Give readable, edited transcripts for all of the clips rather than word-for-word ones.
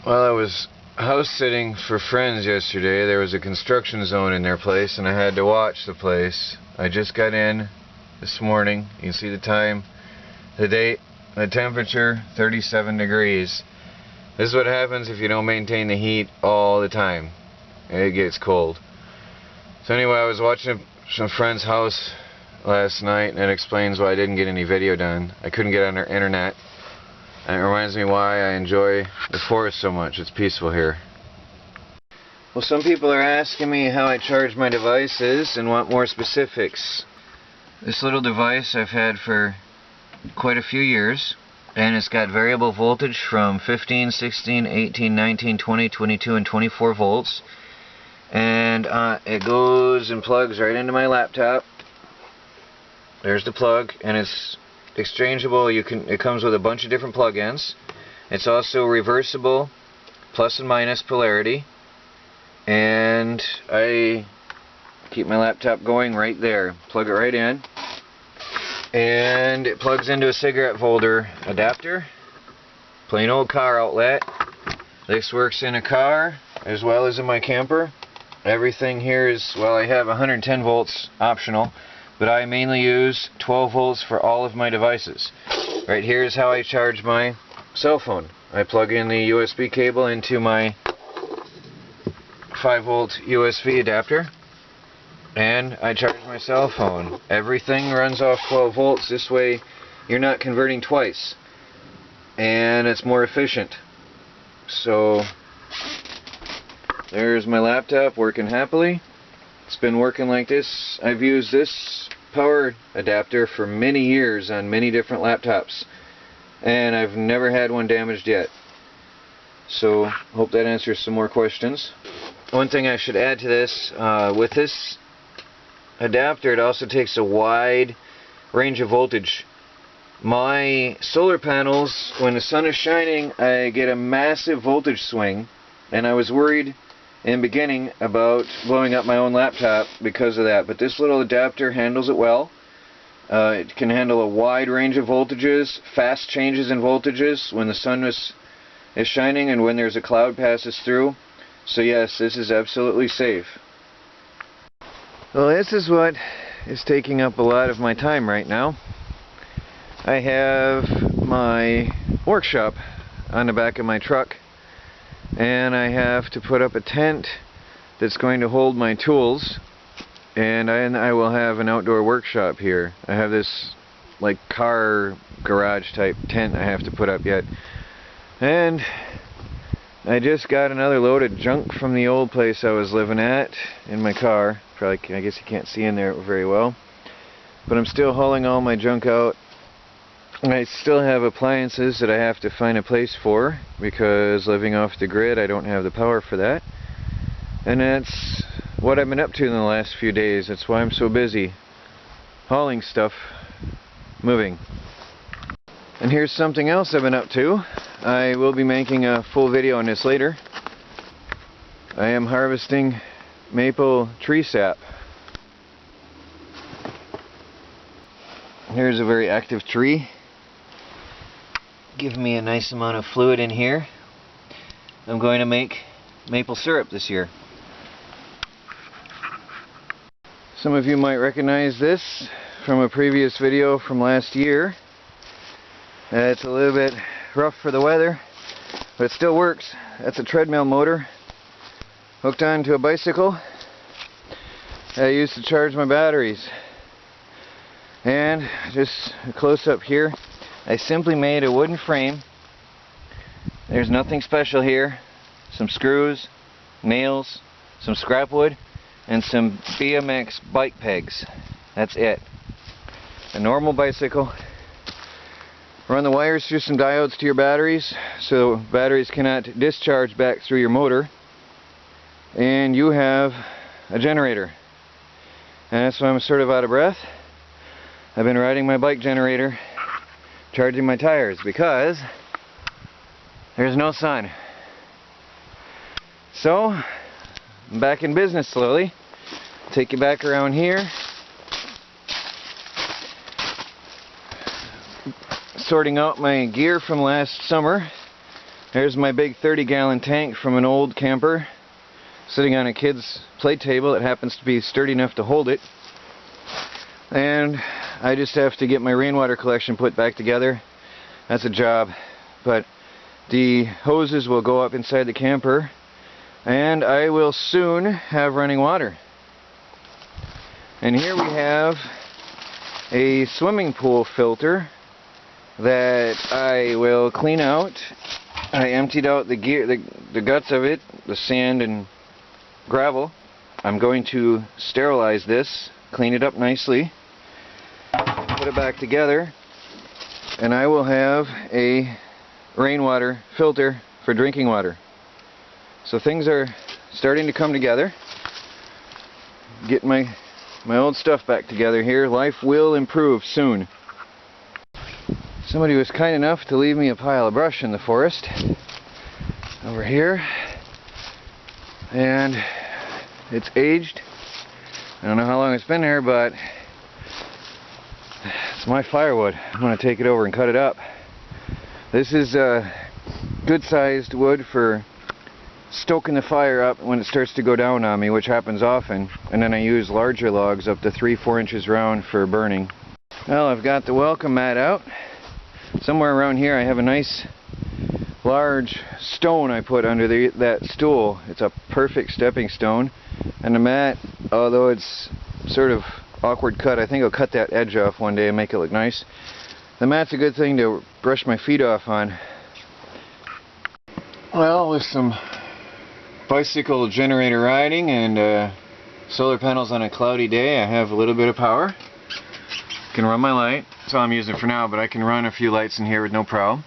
Well, I was house sitting for friends yesterday. There was a construction zone in their place and I had to watch the place. I just got in this morning. You can see the time, the date, the temperature, 37 degrees. This is what happens if you don't maintain the heat all the time. It gets cold. So anyway, I was watching some friend's house last night, and it explains why I didn't get any video done. I couldn't get on their internet. And it reminds me why I enjoy the forest so much. It's peaceful here. Well, some people are asking me how I charge my devices and want more specifics. This little device I've had for quite a few years, and it's got variable voltage from 15, 16, 18, 19, 20, 22, and 24 volts. And it goes and plugs right into my laptop. There's the plug, and it's exchangeable. It comes with a bunch of different plug-ins. It's also reversible, plus and minus polarity. And I keep my laptop going right there. Plug it right in. And it plugs into a cigarette holder adapter. Plain old car outlet. This works in a car as well as in my camper. Everything here is, well, I have 110 volts optional, but I mainly use 12 volts for all of my devices. Right here is how I charge my cell phone. I plug in the USB cable into my 5 volt USB adapter, and I charge my cell phone. Everything runs off 12 volts. This way you're not converting twice, and it's more efficient. So there's my laptop working happily. It's been working like this. I've used this power adapter for many years on many different laptops, and I've never had one damaged yet. So hope that answers some more questions. One thing I should add to this, with this adapter, it also takes a wide range of voltage. My solar panels, when the sun is shining, I get a massive voltage swing, and I was worried in the beginning about blowing up my own laptop because of that, but this little adapter handles it well. It can handle a wide range of voltages, fast changes in voltages when the sun is shining and when there's a cloud passes through. So yes, this is absolutely safe. Well, this is what is taking up a lot of my time right now. I have my workshop on the back of my truck, and I have to put up a tent that's going to hold my tools, and I will have an outdoor workshop here. I have this like car garage type tent I have to put up yet, and I just got another load of junk from the old place I was living at in my car. Probably, I guess you can't see in there very well, but I'm still hauling all my junk out. I still have appliances that I have to find a place for, because living off the grid, I don't have the power for that. And that's what I've been up to in the last few days. That's why I'm so busy hauling stuff, moving. And here's something else I've been up to. I will be making a full video on this later. I am harvesting maple tree sap. Here's a very active tree. Give me a nice amount of fluid in here. I'm going to make maple syrup this year. Some of you might recognize this from a previous video from last year. It's a little bit rough for the weather, but it still works. That's a treadmill motor hooked onto a bicycle that I use to charge my batteries. And just a close up here, I simply made a wooden frame. There's nothing special here. Some screws, nails, some scrap wood, and some BMX bike pegs. That's it. A normal bicycle. Run the wires through some diodes to your batteries so batteries cannot discharge back through your motor, and you have a generator. And that's why I'm sort of out of breath. I've been riding my bike generator, charging my tires, because there's no sun. So I'm back in business slowly. Take you back around here. Sorting out my gear from last summer. There's my big 30-gallon tank from an old camper sitting on a kid's play table that happens to be sturdy enough to hold it. And I just have to get my rainwater collection put back together. That's a job. But the hoses will go up inside the camper and I will soon have running water. And here we have a swimming pool filter that I will clean out. I emptied out the gear, the guts of it, the sand and gravel. I'm going to sterilize this, clean it up nicely, put it back together, and I will have a rainwater filter for drinking water. So things are starting to come together. Get my old stuff back together here. Life will improve soon. Somebody was kind enough to leave me a pile of brush in the forest over here, and it's aged. I don't know how long it's been there, but it's my firewood. I'm going to take it over and cut it up. This is good sized wood for stoking the fire up when it starts to go down on me, which happens often, and then I use larger logs up to 3-4 inches round for burning. Well, I've got the welcome mat out. Somewhere around here I have a nice large stone I put under that stool. It's a perfect stepping stone, and the mat, although it's sort of awkward cut, I think I'll cut that edge off one day and make it look nice. The mat's a good thing to brush my feet off on. Well, with some bicycle generator riding and solar panels on a cloudy day, I have a little bit of power. Can run my light. That's all I'm using for now, but I can run a few lights in here with no problem.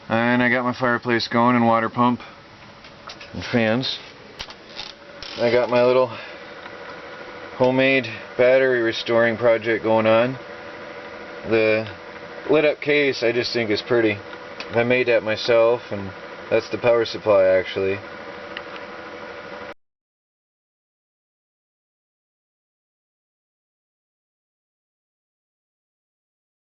And I got my fireplace going and water pump and fans. I got my little homemade battery restoring project going on. The lit up case I just think is pretty. I made that myself, and that's the power supply actually.